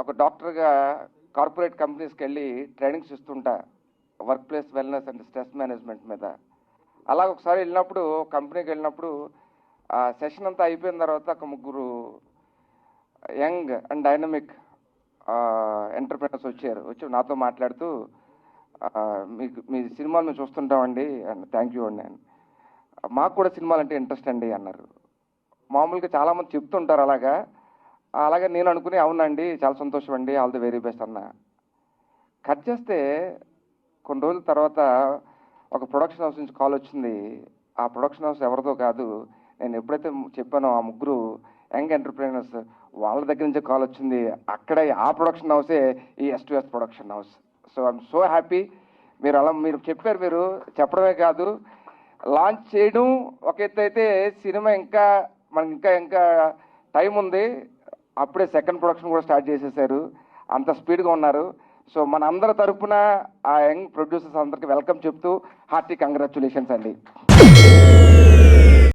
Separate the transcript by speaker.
Speaker 1: ఒక డాక్టర్గా కార్పొరేట్ కంపెనీస్కి వెళ్ళి ట్రైనింగ్స్ ఇస్తుంటా, workplace wellness and stress management మీద. అలా ఒకసారి వెళ్ళినప్పుడు, కంపెనీకి వెళ్ళినప్పుడు ఆ సెషన్ అంతా అయిపోయిన తర్వాత ఒక ముగ్గురు యంగ్ అండ్ డైనమిక్ ఎంటర్ప్రెనర్స్ వచ్చి నాతో మాట్లాడుతూ, మీకు మీ సినిమాలు మేము చూస్తుంటామండి అండ్ థ్యాంక్ యూ అండి, మాకు కూడా సినిమాలు అంటే ఇంట్రెస్ట్ అండి అన్నారు. మామూలుగా చాలామంది చెప్తుంటారు అలాగే నేను అనుకుని అవునండి చాలా సంతోషం అండి, ఆల్ ది వెరీ బెస్ట్ అన్న. కట్ చేస్తే కొన్ని రోజుల తర్వాత ఒక ప్రొడక్షన్ హౌస్ నుంచి కాల్ వచ్చింది. ఆ ప్రొడక్షన్ హౌస్ ఎవరిదో కాదు, నేను ఎప్పుడైతే చెప్పానో ఆ ముగ్గురు యంగ్ ఎంటర్ప్రైనర్స్ వాళ్ళ దగ్గర నుంచే కాల్ వచ్చింది. అక్కడే ఆ ప్రొడక్షన్ హౌసే ఈ S2S production house. So I'm so happy. మీరు చెప్పారు, మీరు చెప్పడమే కాదు లాంచ్ చేయడం ఒక ఎత్తు అయితే, సినిమా మనకి ఇంకా టైం ఉంది. అప్పుడే సెకండ్ ప్రొడక్షన్ కూడా స్టార్ట్ చేసేసారు, అంత స్పీడ్గా ఉన్నారు. సో మన అందరి తరపున ఆ యంగ్ ప్రొడ్యూసర్స్ అందరికి వెల్కమ్ చెప్తూ హార్టీ కంగ్రాచులేషన్స్ అండి.